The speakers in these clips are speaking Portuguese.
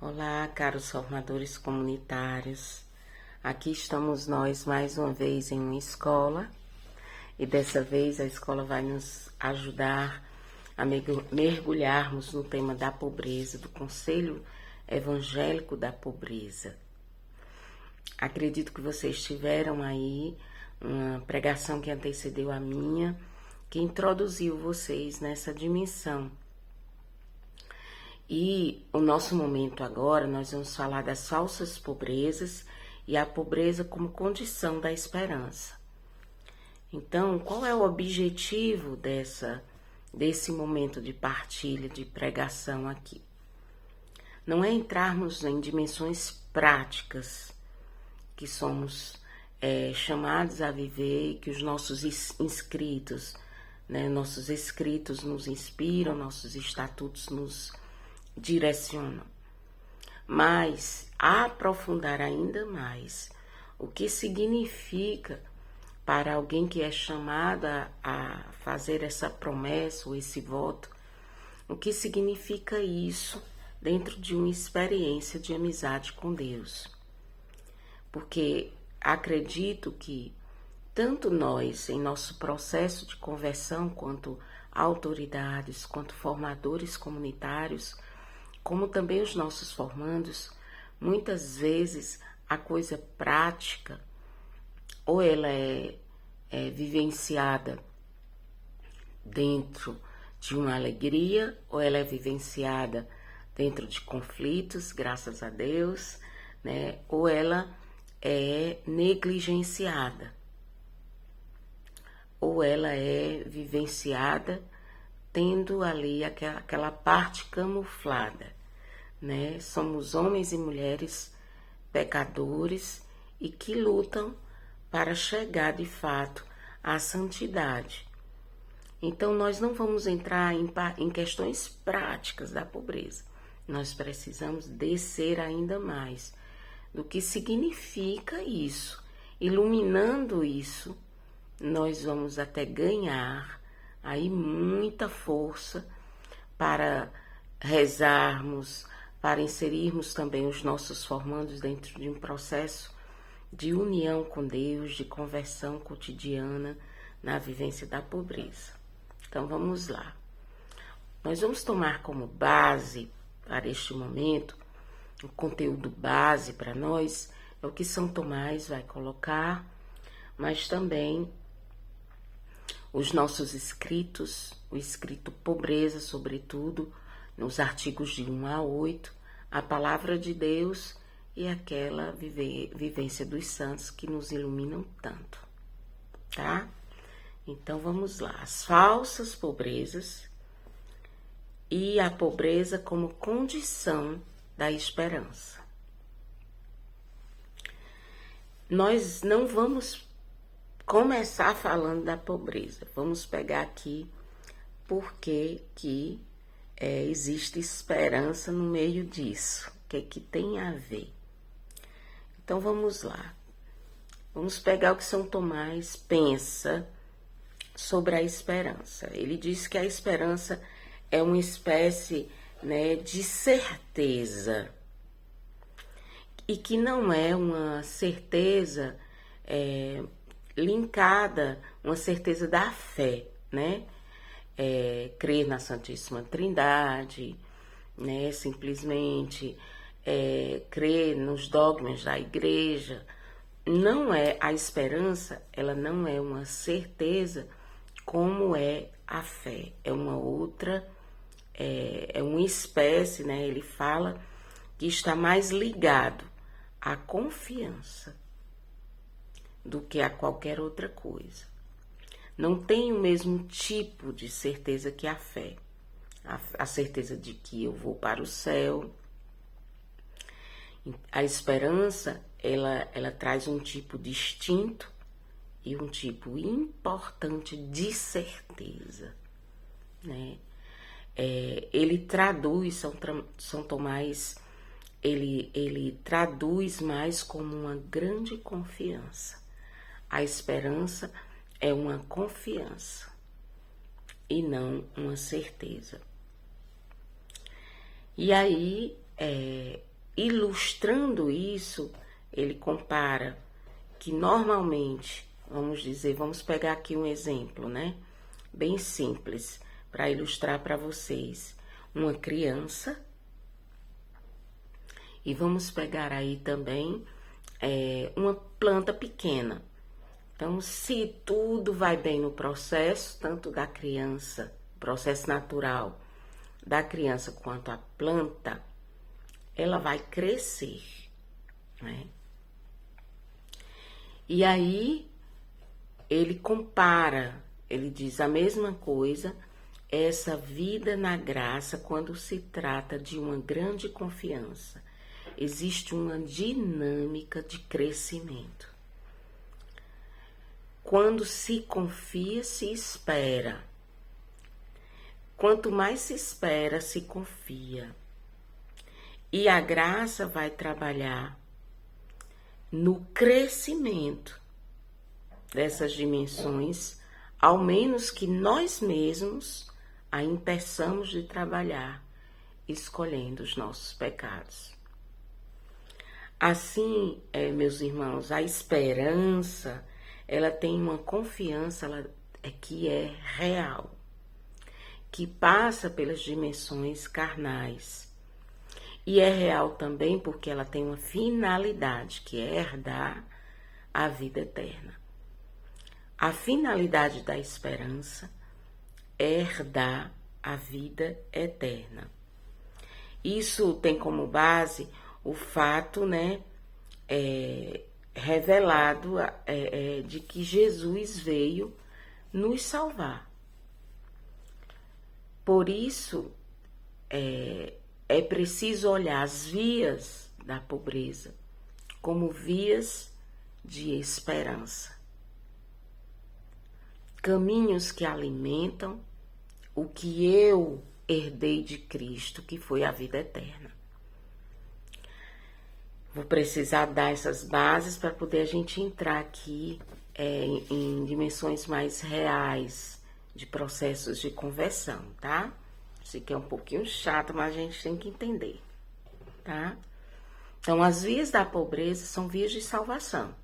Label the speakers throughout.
Speaker 1: Olá, caros formadores comunitários. Aqui estamos nós mais uma vez em uma escola e dessa vez a escola vai nos ajudar a mergulharmos no tema da pobreza, do Conselho Evangélico da Pobreza. Acredito que vocês tiveram aí uma pregação que antecedeu a minha, que introduziu vocês nessa dimensão. E o nosso momento agora, nós vamos falar das falsas pobrezas e a pobreza como condição da esperança. Então, qual é o objetivo desse momento de partilha, de pregação aqui? Não é entrarmos em dimensões práticas que somos chamados a viver e que os nossos inscritos, nossos escritos nos inspiram, nossos estatutos nos direcionam, mas aprofundar ainda mais o que significa para alguém que é chamada a fazer essa promessa ou esse voto, o que significa isso dentro de uma experiência de amizade com Deus. Porque acredito que tanto nós, em nosso processo de conversão, quanto autoridades, quanto formadores comunitários, como também os nossos formandos, muitas vezes a coisa prática, ou ela é vivenciada dentro de uma alegria, ou ela é vivenciada dentro de conflitos, graças a Deus, ou ela é negligenciada, ou ela é vivenciada tendo ali aquela parte camuflada, Somos homens e mulheres pecadores e que lutam para chegar de fato à santidade. Então, nós não vamos entrar em questões práticas da pobreza. Nós precisamos descer ainda mais do que significa isso. Iluminando isso, nós vamos até ganhar aí muita força para rezarmos, para inserirmos também os nossos formandos dentro de um processo de união com Deus, de conversão cotidiana na vivência da pobreza. Então vamos lá. Nós vamos tomar como base para este momento, o conteúdo base para nós, é o que São Tomás vai colocar, mas também os nossos escritos, o escrito Pobreza, sobretudo, nos artigos de 1 a 8, a palavra de Deus e aquela vivência dos santos que nos iluminam tanto, tá? Então vamos lá, as falsas pobrezas e a pobreza como condição da esperança. Nós não vamos começar falando da pobreza. Vamos pegar aqui porque que existe esperança no meio disso. O que tem a ver? Então vamos lá. Vamos pegar o que São Tomás pensa sobre a esperança. Ele diz que a esperança é uma espécie de certeza e que não é uma certeza linkada, uma certeza da fé, crer na Santíssima Trindade, simplesmente crer nos dogmas da igreja. Não é a esperança, ela não é uma certeza como é a fé, é uma outra, é uma espécie, ele fala que está mais ligado à confiança do que a qualquer outra coisa. Não tem o mesmo tipo de certeza que a fé. A certeza de que eu vou para o céu. A esperança, ela traz um tipo distinto e um tipo importante de certeza, Ele traduz, São Tomás, ele traduz mais como uma grande confiança. A esperança é uma confiança e não uma certeza. E aí, ilustrando isso, ele compara que normalmente, vamos pegar aqui um exemplo, né? Bem simples, para ilustrar para vocês. Uma criança, e vamos pegar aí também uma planta pequena. Então, se tudo vai bem no processo, tanto da criança, processo natural da criança quanto a planta, ela vai crescer, né? E aí, ele compara, ele diz a mesma coisa, essa vida na graça quando se trata de uma grande confiança. Existe uma dinâmica de crescimento. Quando se confia, se espera. Quanto mais se espera, se confia. E a graça vai trabalhar no crescimento dessas dimensões, ao menos que nós mesmos a impeçamos de trabalhar, escolhendo os nossos pecados. Assim, meus irmãos, a esperança, ela tem uma confiança que é real, que passa pelas dimensões carnais. E é real também porque ela tem uma finalidade, que é herdar a vida eterna. A finalidade da esperança é herdar a vida eterna. Isso tem como base o fato, né, revelado de que Jesus veio nos salvar. Por isso, é preciso olhar as vias da pobreza como vias de esperança. Caminhos que alimentam o que eu herdei de Cristo, que foi a vida eterna. Vou precisar dar essas bases para poder a gente entrar aqui em dimensões mais reais de processos de conversão, tá? Sei que é um pouquinho chato, mas a gente tem que entender, tá? Então, as vias da pobreza são vias de salvação.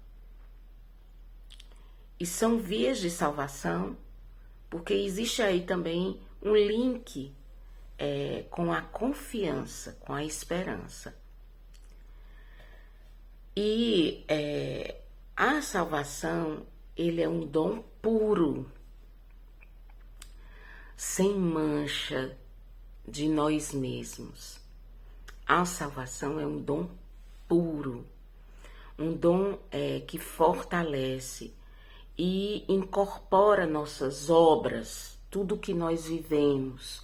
Speaker 1: E são vias de salvação porque existe aí também um link com a confiança, com a esperança. E a salvação, ele é um dom puro, sem mancha de nós mesmos. A salvação é um dom puro, um dom que fortalece e incorpora nossas obras, tudo que nós vivemos,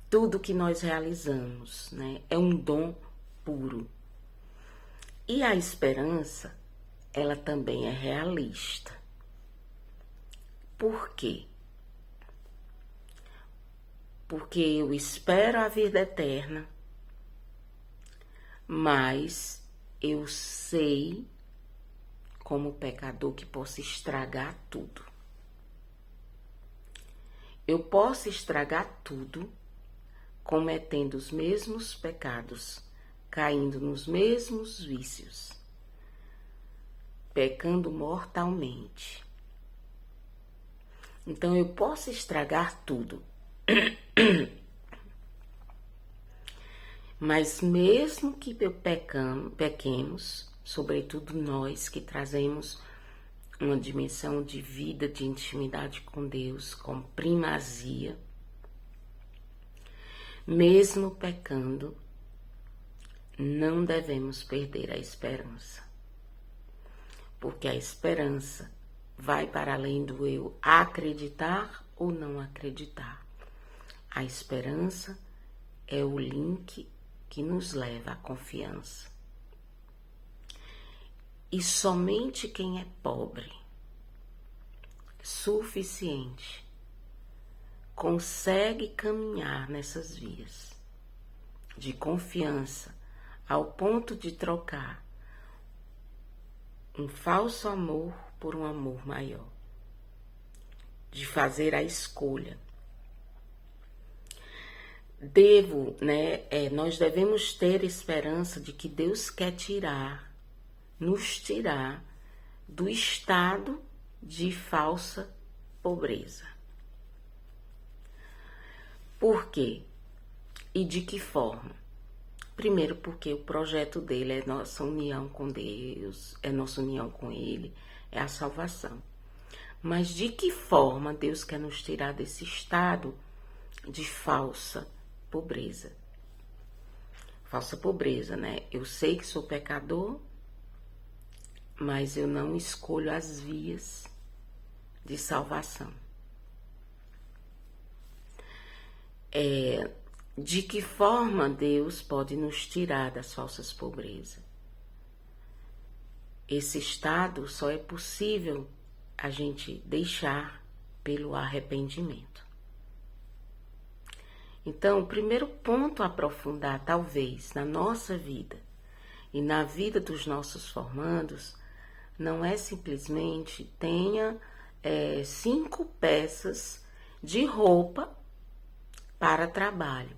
Speaker 1: tudo que nós realizamos, né? É um dom puro. E a esperança, ela também é realista. Por quê? Porque eu espero a vida eterna, mas eu sei, como pecador, que posso estragar tudo. Eu posso estragar tudo cometendo os mesmos pecados, caindo nos mesmos vícios, pecando mortalmente. Então eu posso estragar tudo. Mas mesmo que pequemos, sobretudo nós que trazemos uma dimensão de vida, de intimidade com Deus, com primazia, mesmo pecando, não devemos perder a esperança. Porque a esperança vai para além do eu acreditar ou não acreditar. A esperança é o link que nos leva à confiança. E somente quem é pobre, suficiente, consegue caminhar nessas vias de confiança ao ponto de trocar um falso amor por um amor maior, de fazer a escolha. nós devemos ter esperança de que Deus quer nos tirar do estado de falsa pobreza. Por quê? E de que forma? Primeiro, porque o projeto dele é nossa união com Deus, é nossa união com Ele, é a salvação. Mas de que forma Deus quer nos tirar desse estado de falsa pobreza? Falsa pobreza, né? Eu sei que sou pecador, mas eu não escolho as vias de salvação. De que forma Deus pode nos tirar das falsas pobrezas? Esse estado só é possível a gente deixar pelo arrependimento. Então, o primeiro ponto a aprofundar, talvez, na nossa vida e na vida dos nossos formandos, não é simplesmente tenha 5 peças de roupa para trabalho.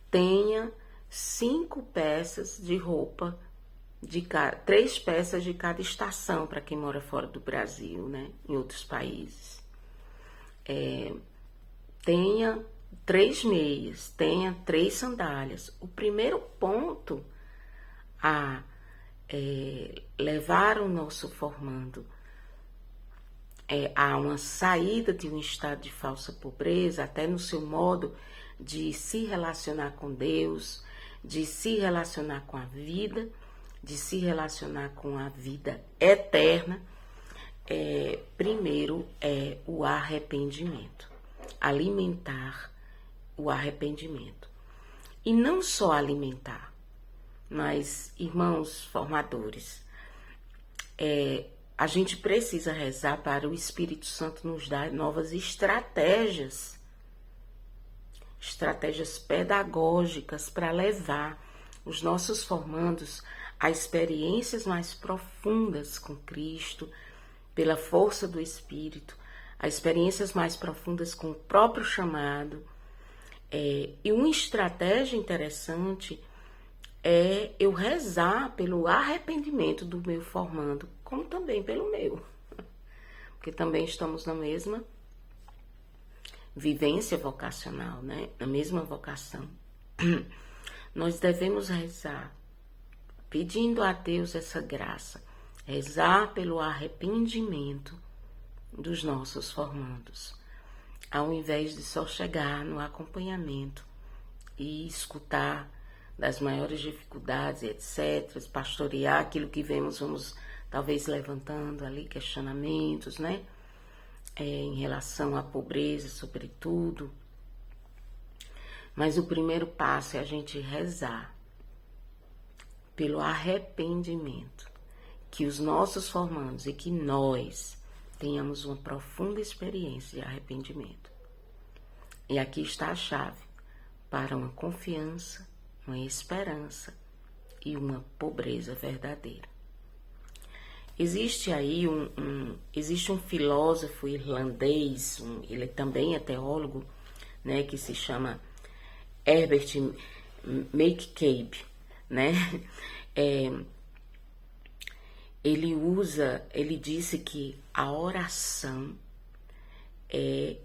Speaker 1: Tenha 5 peças de roupa, 3 peças de cada estação, para quem mora fora do Brasil, né? Em outros países. Tenha 3 meias, tenha 3 sandálias. O primeiro ponto a levar o nosso formando a uma saída de um estado de falsa pobreza, até no seu modo de se relacionar com Deus, de se relacionar com a vida, de se relacionar com a vida eterna, primeiro é o arrependimento. Alimentar o arrependimento. E não só alimentar, mas, irmãos formadores, a gente precisa rezar para o Espírito Santo nos dar novas estratégias pedagógicas para levar os nossos formandos a experiências mais profundas com Cristo, pela força do Espírito, a experiências mais profundas com o próprio chamado. E uma estratégia interessante é eu rezar pelo arrependimento do meu formando, como também pelo meu, porque também estamos na mesma vivência vocacional, né? Na mesma vocação. Nós devemos rezar, pedindo a Deus essa graça, rezar pelo arrependimento dos nossos formandos, ao invés de só chegar no acompanhamento e escutar das maiores dificuldades, etc., pastorear aquilo que vamos talvez levantando ali questionamentos, né? Em relação à pobreza, sobretudo. Mas o primeiro passo é a gente rezar pelo arrependimento, que os nossos formandos e que nós tenhamos uma profunda experiência de arrependimento. E aqui está a chave para uma confiança, uma esperança e uma pobreza verdadeira. Existe aí existe um filósofo irlandês, ele também é teólogo, né, que se chama Herbert McCabe, né? Ele disse que a oração é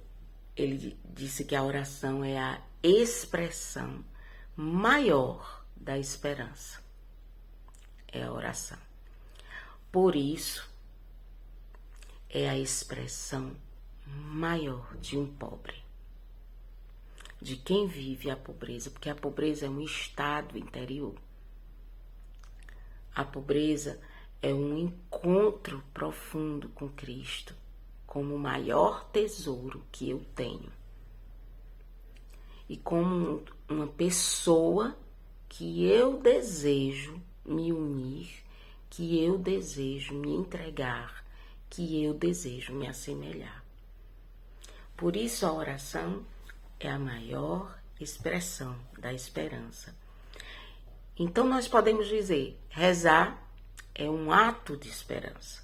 Speaker 1: a expressão maior da esperança. É a oração. Por isso, é a expressão maior de um pobre, de quem vive a pobreza, porque a pobreza é um estado interior. A pobreza é um encontro profundo com Cristo, como o maior tesouro que eu tenho. E como uma pessoa que eu desejo me unir, que eu desejo me entregar, que eu desejo me assemelhar. Por isso a oração é a maior expressão da esperança. Então nós podemos dizer, rezar é um ato de esperança.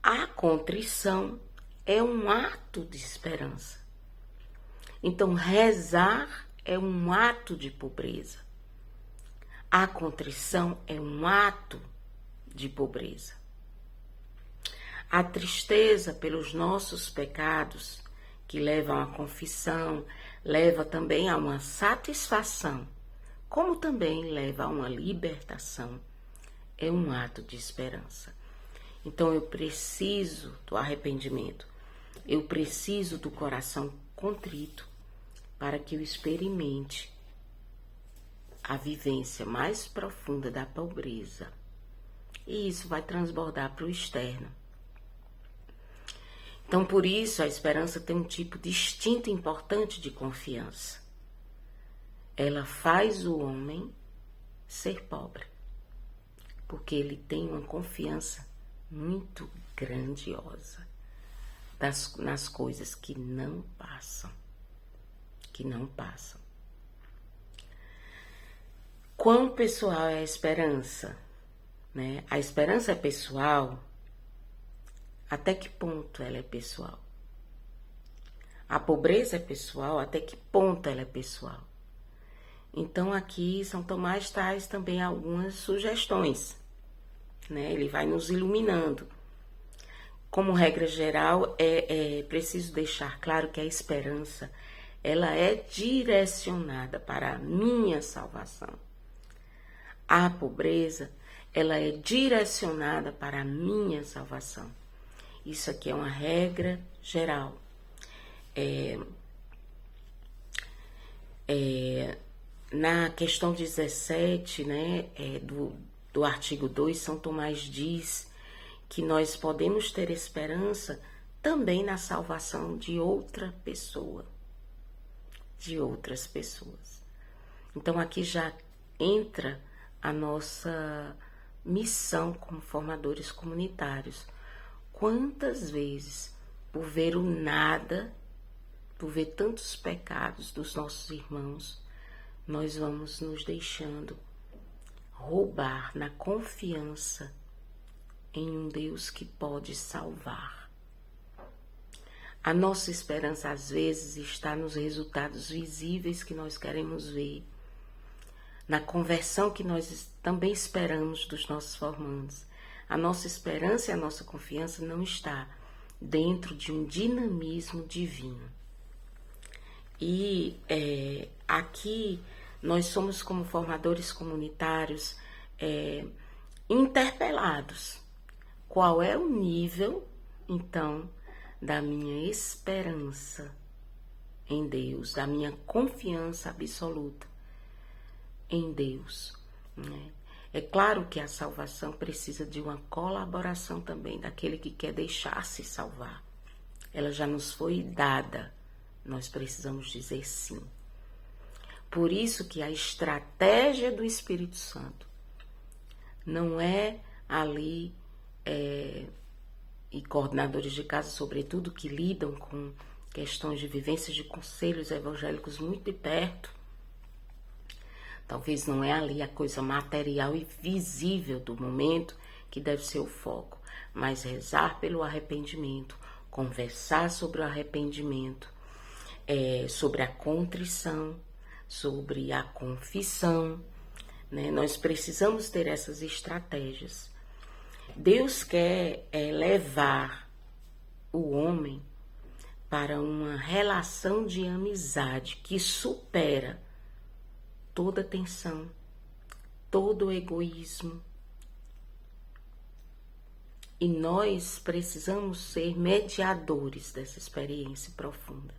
Speaker 1: A contrição é um ato de esperança. Então, rezar é um ato de pobreza. A contrição é um ato de pobreza. A tristeza pelos nossos pecados, que levam à confissão, leva também a uma satisfação, como também leva a uma libertação, é um ato de esperança. Então eu preciso do arrependimento, eu preciso do coração contrito para que eu experimente a vivência mais profunda da pobreza. E isso vai transbordar para o externo. Então, por isso, a esperança tem um tipo distinto e importante de confiança. Ela faz o homem ser pobre, porque ele tem uma confiança muito grandiosa nas coisas que não passam. Quão pessoal é a esperança? Né? A esperança é pessoal. Até que ponto ela é pessoal? A pobreza é pessoal, até que ponto ela é pessoal? Então aqui São Tomás traz também algumas sugestões, né? Ele vai nos iluminando. Como regra geral, é preciso deixar claro que a esperança, ela é direcionada para a minha salvação. A pobreza, ela é direcionada para a minha salvação. Isso aqui é uma regra geral. Na questão 17, né, do artigo 2, São Tomás diz que nós podemos ter esperança também na salvação de outra pessoa, de outras pessoas. Então aqui já entra a nossa missão como formadores comunitários. Quantas vezes, por ver o nada, por ver tantos pecados dos nossos irmãos, nós vamos nos deixando roubar na confiança em um Deus que pode salvar. A nossa esperança, às vezes, está nos resultados visíveis que nós queremos ver, na conversão que nós também esperamos dos nossos formandos. A nossa esperança e a nossa confiança não está dentro de um dinamismo divino. E aqui nós somos, como formadores comunitários, interpelados. Qual é o nível, então, da minha esperança em Deus, da minha confiança absoluta em Deus, né? É claro que a salvação precisa de uma colaboração também daquele que quer deixar-se salvar. Ela já nos foi dada, nós precisamos dizer sim. Por isso que a estratégia do Espírito Santo não é ali, e coordenadores de casa, sobretudo, que lidam com questões de vivências de conselhos evangélicos muito de perto. Talvez não é ali a coisa material e visível do momento que deve ser o foco, mas rezar pelo arrependimento, conversar sobre o arrependimento, sobre a contrição, sobre a confissão, né? Nós precisamos ter essas estratégias. Deus quer levar o homem para uma relação de amizade que supera toda tensão, todo egoísmo. E nós precisamos ser mediadores dessa experiência profunda.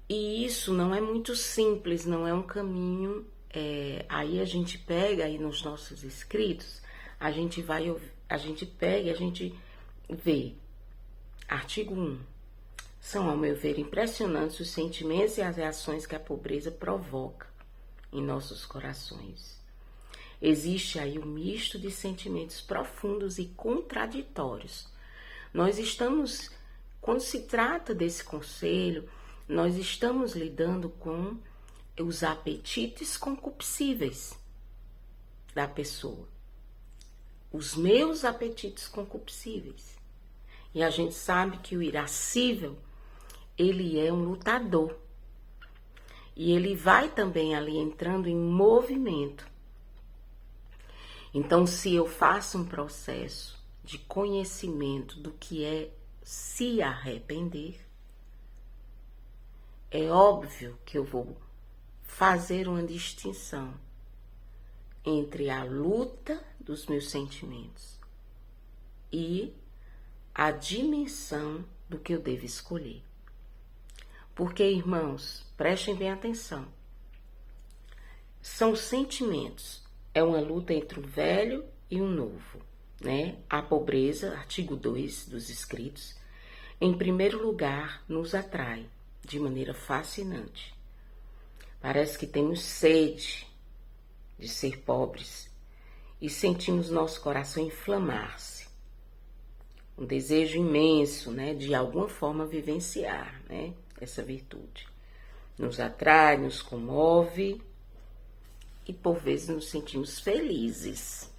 Speaker 1: E isso não é muito simples, não é um caminho. Aí a gente pega aí nos nossos escritos, a gente pega e a gente vê. Artigo 1. São, ao meu ver, impressionantes os sentimentos e as reações que a pobreza provoca em nossos corações. Existe aí um misto de sentimentos profundos e contraditórios. Nós estamos, quando se trata desse conselho, nós estamos lidando com os apetites concupiscíveis da pessoa. Os meus apetites concupiscíveis. E a gente sabe que o irascível, ele é um lutador. E ele vai também ali entrando em movimento. Então, se eu faço um processo de conhecimento do que é se arrepender, é óbvio que eu vou fazer uma distinção entre a luta dos meus sentimentos e a dimensão do que eu devo escolher. Porque, irmãos, prestem bem atenção. São sentimentos. É uma luta entre o velho e o novo, né? A pobreza, artigo 2 dos escritos, em primeiro lugar, nos atrai de maneira fascinante. Parece que temos sede de ser pobres e sentimos nosso coração inflamar-se. Um desejo imenso, né, de alguma forma vivenciar, né, essa virtude. Nos atrai, nos comove e por vezes nos sentimos felizes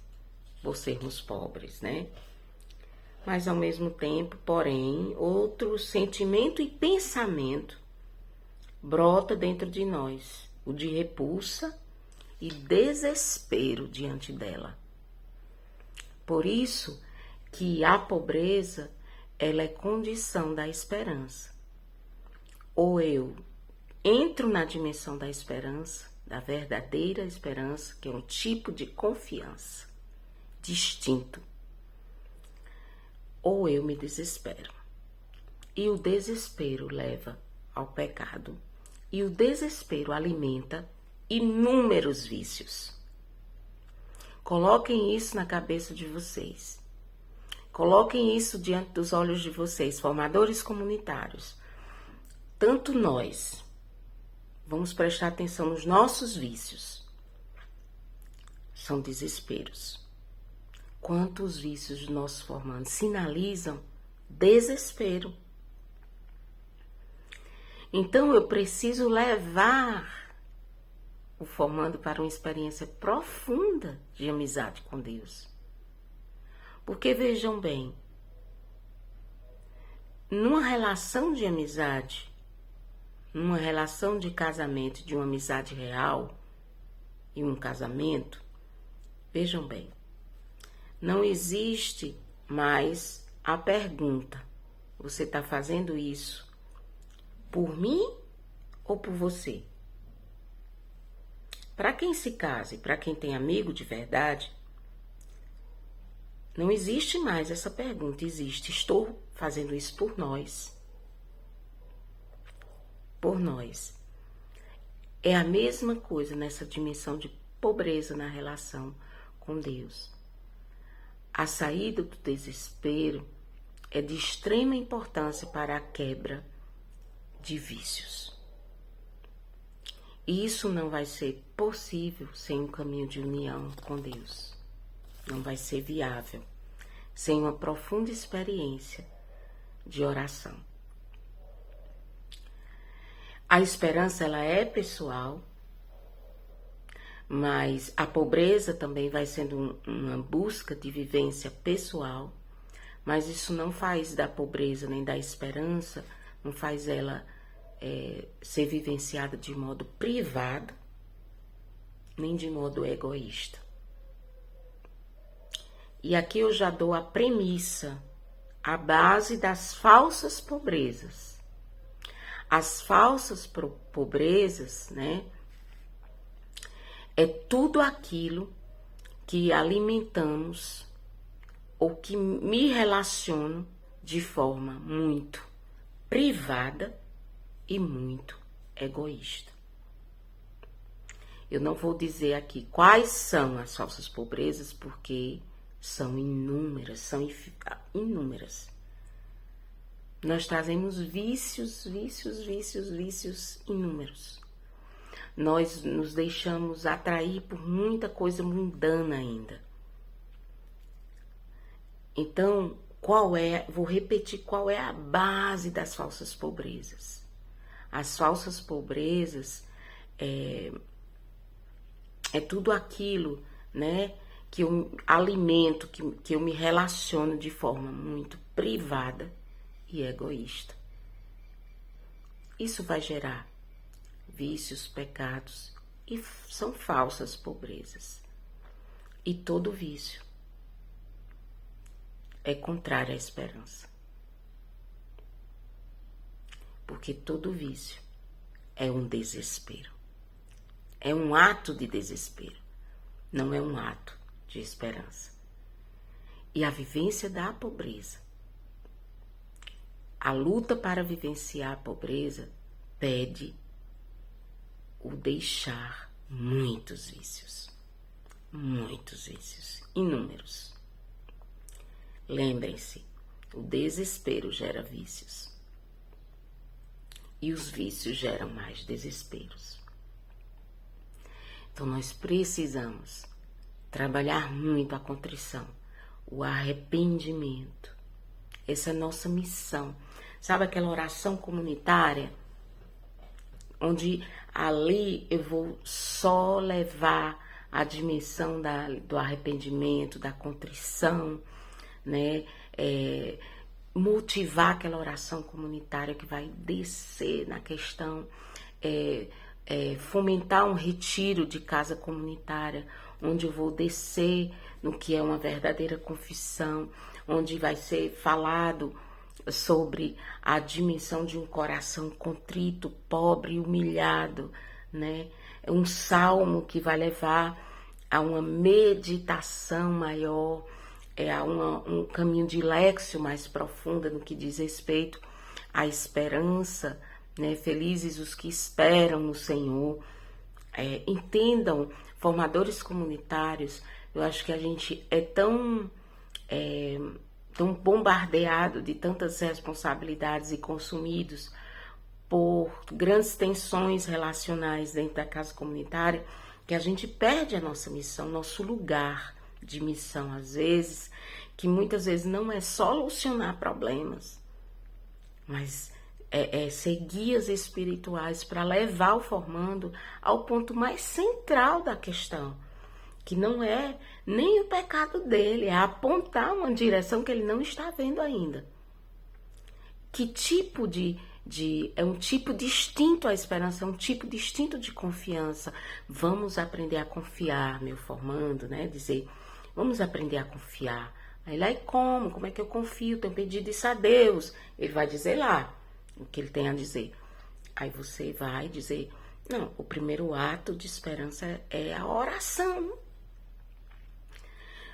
Speaker 1: por sermos pobres, né? Mas ao mesmo tempo, porém, outro sentimento e pensamento brota dentro de nós, o de repulsa e desespero diante dela. Por isso que a pobreza, ela é condição da esperança. Ou eu entro na dimensão da esperança, da verdadeira esperança, que é um tipo de confiança distinto, ou eu me desespero. E o desespero leva ao pecado. E o desespero alimenta inúmeros vícios. Coloquem isso na cabeça de vocês. Coloquem isso diante dos olhos de vocês, formadores comunitários. Tanto nós vamos prestar atenção nos nossos vícios. São desesperos. Quanto os vícios dos nossos formandos sinalizam desespero. Então eu preciso levar o formando para uma experiência profunda de amizade com Deus. Porque vejam bem, numa relação de amizade, numa relação de casamento, de uma amizade real e um casamento, vejam bem, não existe mais a pergunta: você está fazendo isso por mim ou por você? Para quem se casa e para quem tem amigo de verdade, não existe mais essa pergunta. Existe: estou fazendo isso por nós. Por nós. É a mesma coisa nessa dimensão de pobreza na relação com Deus. A saída do desespero é de extrema importância para a quebra de vícios. E isso não vai ser possível sem um caminho de união com Deus. Não vai ser viável sem uma profunda experiência de oração. A esperança, ela é pessoal, mas a pobreza também vai sendo uma busca de vivência pessoal, mas isso não faz da pobreza nem da esperança, não faz ela ser vivenciada de modo privado, nem de modo egoísta. E aqui eu já dou a premissa, a base das falsas pobrezas. As falsas pobrezas, né, é tudo aquilo que alimentamos ou que me relaciono de forma muito privada e muito egoísta. Eu não vou dizer aqui quais são as falsas pobrezas, porque são inúmeras, inúmeras. Nós trazemos vícios inúmeros. Nós nos deixamos atrair por muita coisa mundana ainda. Então, vou repetir qual é a base das falsas pobrezas. As falsas pobrezas é tudo aquilo, né, que eu alimento, que eu me relaciono de forma muito privada e egoísta. Isso vai gerar vícios, pecados e são falsas pobrezas. E todo vício é contrário à esperança. Porque todo vício é um desespero. É um ato de desespero, não é um ato de esperança. E a vivência da pobreza, a luta para vivenciar a pobreza, pede o deixar muitos vícios, inúmeros. Lembrem-se, o desespero gera vícios. E os vícios geram mais desesperos. Então nós precisamos trabalhar muito a contrição, o arrependimento. Essa é a nossa missão. Sabe aquela oração comunitária? Onde ali eu vou só levar a dimensão do arrependimento, da contrição, né? Motivar aquela oração comunitária que vai descer na questão, fomentar um retiro de casa comunitária, onde eu vou descer no que é uma verdadeira confissão, onde vai ser falado sobre a dimensão de um coração contrito, pobre e humilhado, né? É um salmo que vai levar a uma meditação maior, a um caminho de lexio mais profunda no que diz respeito à esperança, né? Felizes os que esperam no Senhor. Entendam, formadores comunitários, eu acho que a gente é tão bombardeado de tantas responsabilidades e consumidos por grandes tensões relacionais dentro da casa comunitária, que a gente perde a nossa missão, nosso lugar de missão, às vezes, que muitas vezes não é solucionar problemas, mas ser guias espirituais para levar o formando ao ponto mais central da questão, que não é nem o pecado dele, é apontar uma direção que ele não está vendo ainda. Que tipo é um tipo distinto à esperança, é um tipo distinto de confiança. Vamos aprender a confiar, meu formando, né? Dizer, vamos aprender a confiar. Aí lá, e como é que eu confio? Tenho pedido isso a Deus. Ele vai dizer lá o que ele tem a dizer. Aí você vai dizer, não, o primeiro ato de esperança é a oração.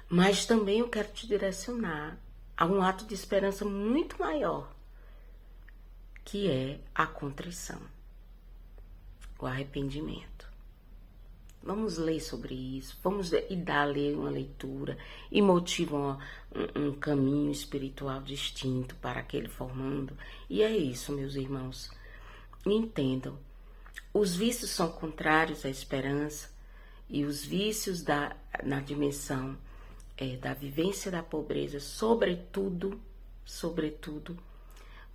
Speaker 1: Mas também eu quero te direcionar a um ato de esperança muito maior, que é a contrição, o arrependimento. Vamos ler sobre isso, vamos ler uma leitura e motivar um caminho espiritual distinto para aquele formando. E é isso, meus irmãos. Entendam, os vícios são contrários à esperança e os vícios na dimensão da vivência da pobreza, sobretudo,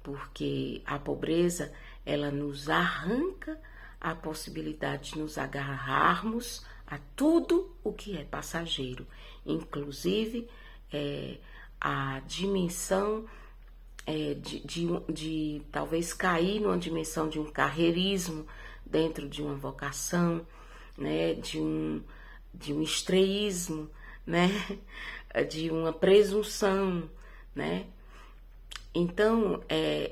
Speaker 1: porque a pobreza, ela nos arranca a possibilidade de nos agarrarmos a tudo o que é passageiro, inclusive a dimensão de talvez cair numa dimensão de um carreirismo dentro de uma vocação, né, de um estreísmo, né, de uma presunção, né. Então,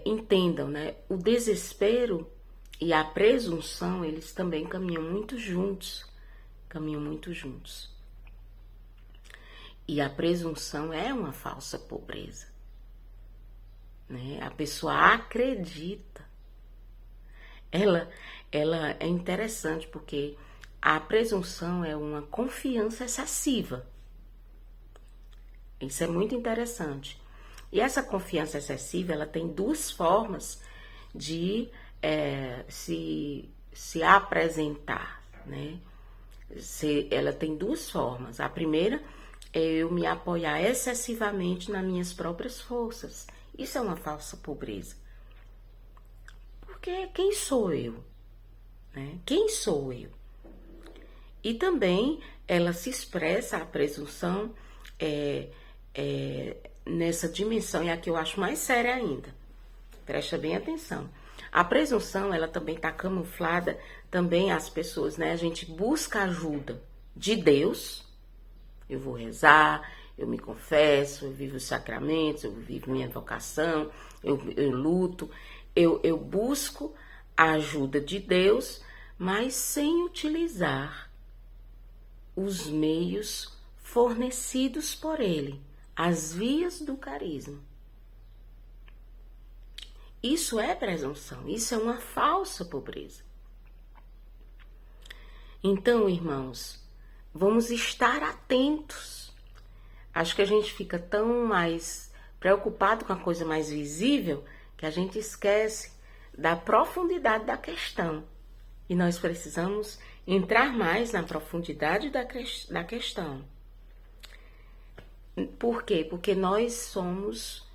Speaker 1: entendam, né, o desespero e a presunção, eles também caminham muito juntos. E a presunção é uma falsa pobreza, né? A pessoa acredita. Ela é interessante porque a presunção é uma confiança excessiva. Isso é muito interessante. E essa confiança excessiva, ela tem duas formas de se apresentar, né? Ela tem duas formas. A primeira é eu me apoiar excessivamente nas minhas próprias forças. Isso é uma falsa pobreza. Porque quem sou eu? Né? Quem sou eu? E também ela se expressa, a presunção, nessa dimensão, e aqui eu acho mais séria ainda. Presta bem atenção. A presunção, ela também está camuflada, também as pessoas, né? A gente busca ajuda de Deus. Eu vou rezar, eu me confesso, eu vivo os sacramentos, eu vivo minha vocação, eu luto, eu busco a ajuda de Deus, mas sem utilizar os meios fornecidos por Ele, as vias do carisma. Isso é presunção, isso é uma falsa pobreza. Então, irmãos, vamos estar atentos. Acho que a gente fica tão mais preocupado com a coisa mais visível que a gente esquece da profundidade da questão. E nós precisamos entrar mais na profundidade da questão. Por quê? Porque nós somos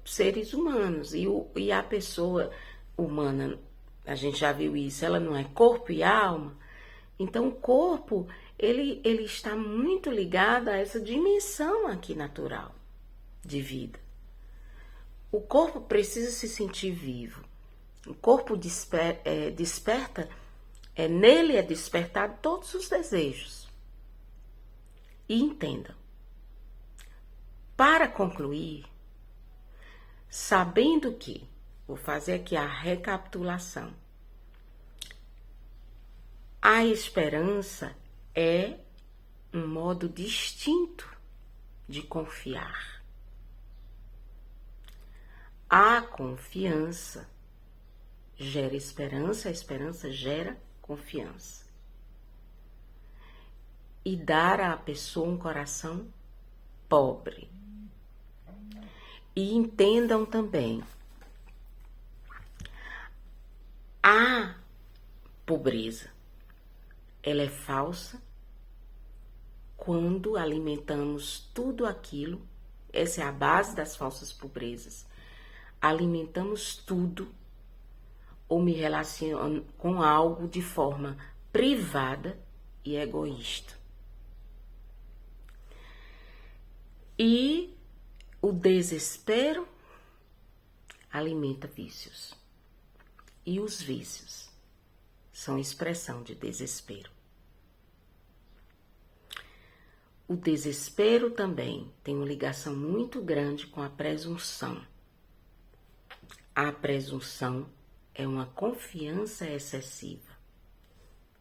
Speaker 1: seres humanos e a pessoa humana, a gente já viu isso, ela não é corpo e alma. Então o corpo, ele está muito ligado a essa dimensão aqui natural de vida. O corpo precisa se sentir vivo. O corpo desperta, nele é despertado todos os desejos. E entenda, para concluir, sabendo que, vou fazer aqui a recapitulação, a esperança é um modo distinto de confiar. A confiança gera esperança, a esperança gera confiança. E dar à pessoa um coração pobre. E entendam também, a pobreza, ela é falsa quando alimentamos tudo aquilo, essa é a base das falsas pobrezas, alimentamos tudo ou me relaciono com algo de forma privada e egoísta. E o desespero alimenta vícios. E os vícios são expressão de desespero. O desespero também tem uma ligação muito grande com a presunção. A presunção é uma confiança excessiva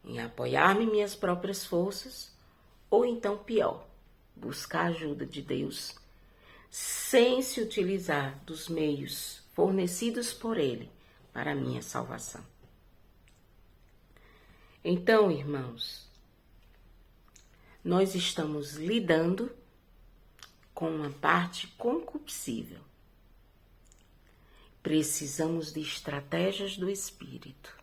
Speaker 1: em apoiar-me em minhas próprias forças, ou então pior, buscar a ajuda de Deus sem se utilizar dos meios fornecidos por Ele para a minha salvação. Então, irmãos, nós estamos lidando com uma parte concupiscível. Precisamos de estratégias do Espírito,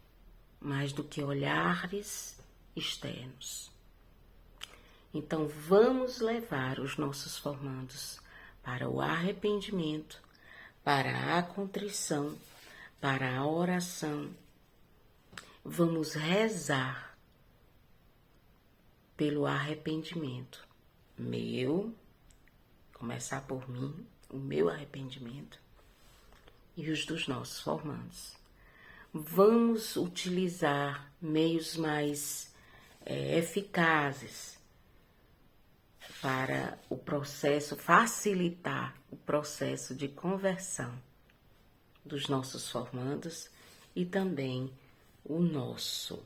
Speaker 1: mais do que olhares externos. Então, vamos levar os nossos formandos para o arrependimento, para a contrição, para a oração. Vamos rezar pelo arrependimento meu, começar por mim, o meu arrependimento e os dos nossos formandos. Vamos utilizar meios mais eficazes para o processo, facilitar o processo de conversão dos nossos formandos e também o nosso.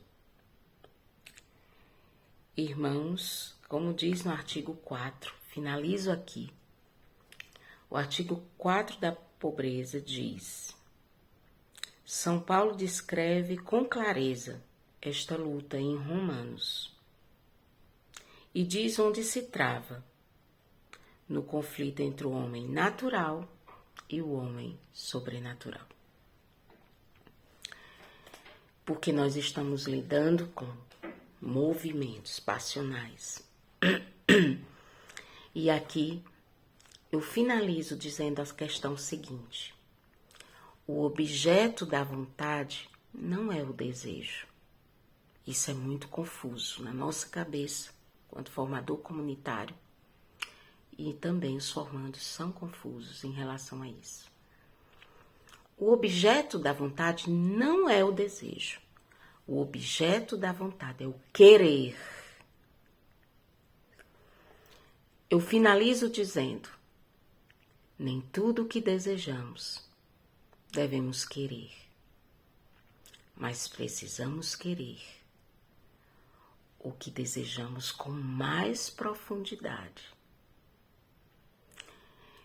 Speaker 1: Irmãos, como diz no artigo 4, finalizo aqui. O artigo 4 da pobreza diz: São Paulo descreve com clareza esta luta em Romanos e diz onde se trava, no conflito entre o homem natural e o homem sobrenatural. Porque nós estamos lidando com movimentos passionais. E aqui eu finalizo dizendo a questão seguinte: o objeto da vontade não é o desejo. Isso é muito confuso na nossa cabeça quanto formador comunitário, e também os formandos são confusos em relação a isso. O objeto da vontade não é o desejo. O objeto da vontade é o querer. Eu finalizo dizendo: nem tudo o que desejamos devemos querer, mas precisamos querer o que desejamos com mais profundidade.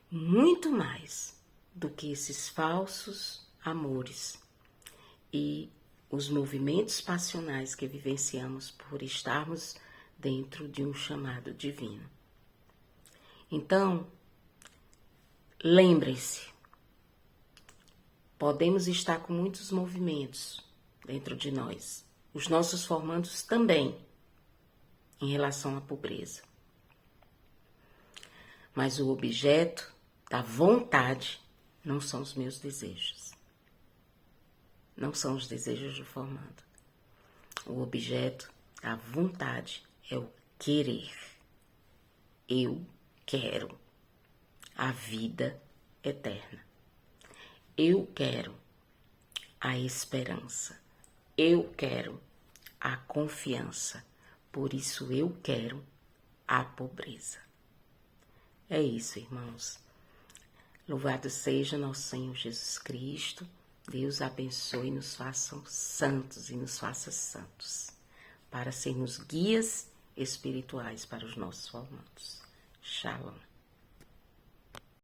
Speaker 1: Muito mais do que esses falsos amores e os movimentos passionais que vivenciamos por estarmos dentro de um chamado divino. Então, lembrem-se, podemos estar com muitos movimentos dentro de nós, os nossos formandos também, em relação à pobreza. Mas o objeto da vontade não são os meus desejos. Não são os desejos do formando. O objeto da vontade é o querer. Eu quero a vida eterna. Eu quero a esperança. Eu quero a confiança. Por isso eu quero a pobreza. É isso, irmãos. Louvado seja nosso Senhor Jesus Cristo. Deus abençoe e nos faça santos e nos faça santos, para sermos guias espirituais para os nossos formandos. Shalom.